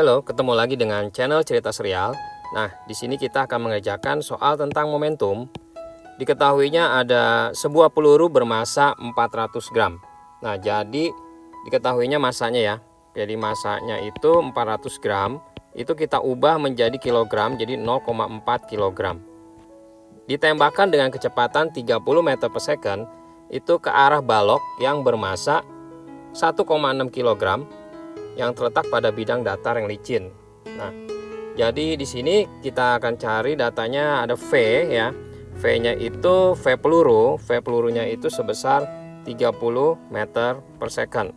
Halo, ketemu lagi dengan channel Cerita Serial. Nah, di sini kita akan mengerjakan soal tentang momentum. Diketahuinya ada sebuah peluru bermassa 400 gram. Nah, jadi diketahuinya masanya ya. Jadi masanya itu 400 gram, itu kita ubah menjadi kilogram, jadi 0,4 kilogram. Ditembakkan dengan kecepatan 30 meter per second, itu ke arah balok yang bermassa 1,6 kilogram yang terletak pada bidang datar yang licin. Nah, jadi di sini kita akan cari datanya ada V ya. V-nya itu V peluru, V pelurunya itu sebesar 30 meter per second.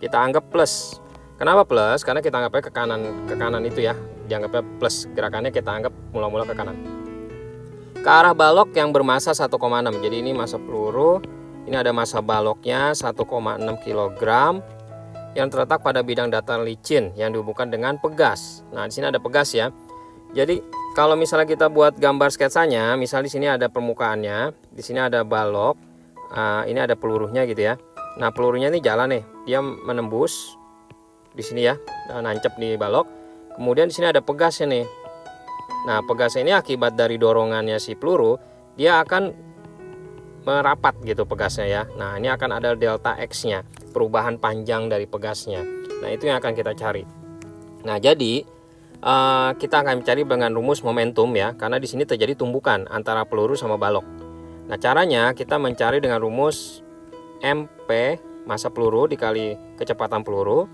Kita anggap plus. Kenapa plus? Karena kita anggapnya ke kanan itu ya. Dianggapnya plus. Gerakannya kita anggap mula-mula ke kanan. Ke arah balok yang bermassa 1,6. Jadi ini massa peluru. Ini ada massa baloknya 1,6 kg. Yang terletak pada bidang datar licin yang dihubungkan dengan pegas. Nah, di sini ada pegas ya. Jadi kalau misalnya kita buat gambar sketsanya, misal di sini ada permukaannya, di sini ada balok, ini ada pelurunya gitu ya. Nah, pelurunya ini jalan nih, dia menembus di sini ya, nancep di balok. Kemudian di sini ada pegasnya nih. Nah, pegasnya ini akibat dari dorongannya si peluru, dia akan merapat gitu pegasnya ya. Nah, ini akan ada delta X-nya, perubahan panjang dari pegasnya. Nah, itu yang akan kita cari. Nah, jadi kita akan mencari dengan rumus momentum ya, karena di sini terjadi tumbukan antara peluru sama balok. Nah, caranya kita mencari dengan rumus MP, massa peluru dikali kecepatan peluru,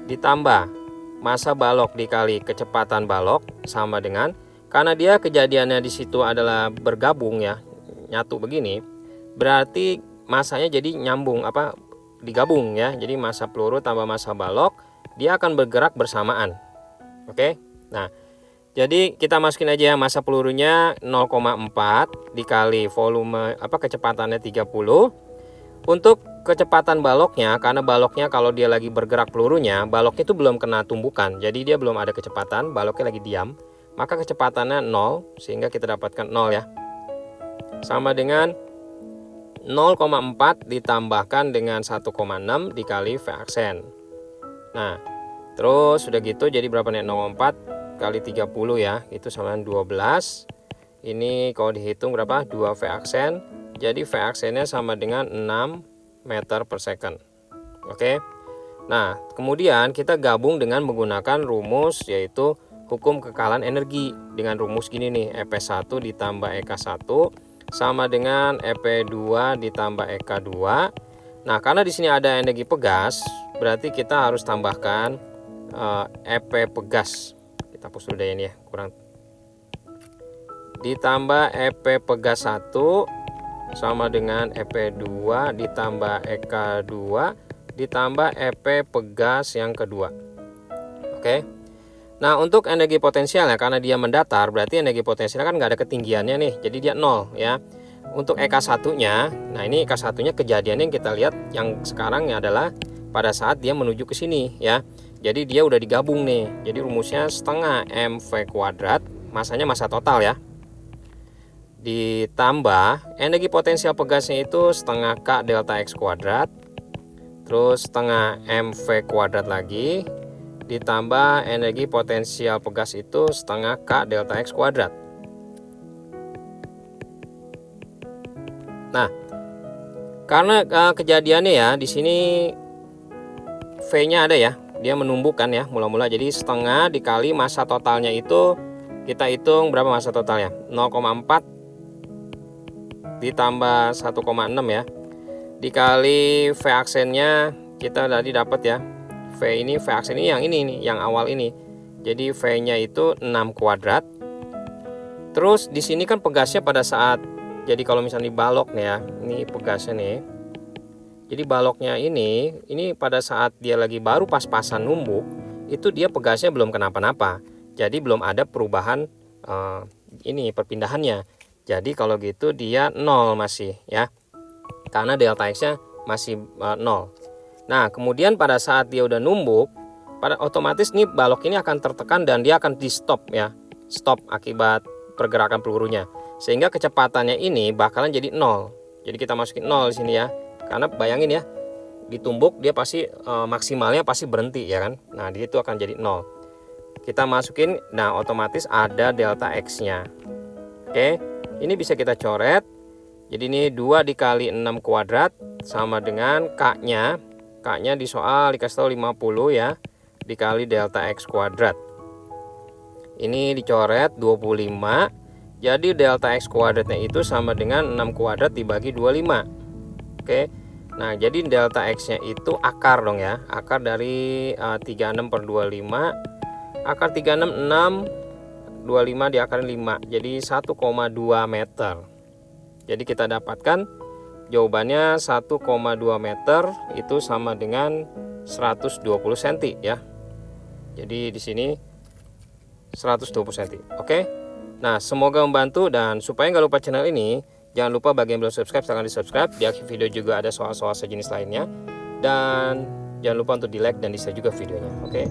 ditambah massa balok dikali kecepatan balok sama dengan, karena dia kejadiannya di situ adalah bergabung ya, nyatu begini. Berarti masanya jadi nyambung digabung ya. Jadi massa peluru tambah massa balok dia akan bergerak bersamaan. Oke. Nah, jadi kita masukin aja ya massa pelurunya 0,4 dikali volume kecepatannya 30. Untuk kecepatan baloknya, karena baloknya kalau dia lagi bergerak pelurunya, baloknya itu belum kena tumbukan. Jadi dia belum ada kecepatan, baloknya lagi diam, maka kecepatannya 0 sehingga kita dapatkan 0 ya. Sama dengan 0,4 ditambahkan dengan 1,6 dikali V aksen. Nah, terus sudah gitu jadi berapa nih? 0,4 kali 30 ya, itu sama dengan 12. Ini kalau dihitung berapa? 2 V aksen. Jadi V aksennya sama dengan 6 meter per second. Oke. Nah, kemudian kita gabung dengan menggunakan rumus yaitu hukum kekalahan energi. Dengan rumus gini nih, EP1 ditambah EK1 sama dengan EP2 ditambah EK2. Nah, karena di sini ada energi pegas, berarti kita harus tambahkan EP pegas. Kita hapus dulu deh ini ya, kurang. Ditambah EP pegas 1 sama dengan EP2 ditambah EK2 ditambah EP pegas yang kedua. Oke. Nah, untuk energi potensial ya, karena dia mendatar, berarti energi potensial kan nggak ada ketinggiannya nih, jadi dia 0 ya. Untuk EK1-nya, nah ini EK1-nya kejadiannya yang kita lihat yang sekarang adalah pada saat dia menuju ke sini ya. Jadi dia udah digabung nih, jadi rumusnya setengah mv kuadrat, masanya massa total ya. Ditambah energi potensial pegasnya itu setengah K delta X kuadrat, terus setengah mv kuadrat lagi, ditambah energi potensial pegas itu setengah K delta X kuadrat. Nah, karena kejadiannya ya di sini V-nya ada ya, dia menumbuhkan ya mula-mula, jadi setengah dikali massa totalnya itu kita hitung berapa massa totalnya, 0,4 ditambah 1,6 ya, dikali V aksennya kita tadi dapat ya, V ini V aksen ini nih, yang awal ini. Jadi V-nya itu 6 kuadrat. Terus di sini kan pegasnya pada saat, jadi kalau misalnya di balok nih ya, ini pegasnya nih. Jadi baloknya ini pada saat dia lagi baru pas-pasan numbuk, itu dia pegasnya belum kenapa-napa. Jadi belum ada perubahan ini perpindahannya. Jadi kalau gitu dia 0 masih ya. Karena delta X-nya masih 0. Nah, kemudian pada saat dia udah numbuk, pada otomatis nih balok ini akan tertekan dan dia akan di stop ya. Stop akibat pergerakan pelurunya. Sehingga kecepatannya ini bakalan jadi 0. Jadi kita masukin 0 di sini ya. Karena bayangin ya, ditumbuk dia pasti maksimalnya pasti berhenti ya kan. Nah dia itu akan jadi 0. Kita masukin, nah otomatis ada delta X-nya. Oke, ini bisa kita coret. Jadi ini 2 dikali 6 kuadrat sama dengan K-nya. K-nya di soal dikasih tahu 50 ya, dikali delta X kuadrat. Ini dicoret 25. Jadi delta X kuadratnya itu sama dengan 6 kuadrat dibagi 25. Oke. Nah, jadi delta X-nya itu akar dong ya. Akar dari 36 per 25. Akar 36, 6, 25 diakarin 5. Jadi 1,2 meter. Jadi kita dapatkan jawabannya 1,2 meter itu sama dengan 120 cm ya. Jadi di sini 120 cm. Oke. Nah, semoga membantu, dan supaya nggak lupa channel ini, jangan lupa bagi yang belum subscribe silahkan di subscribe. Di akhir video juga ada soal-soal sejenis lainnya, dan jangan lupa untuk di like dan di share juga videonya. Oke.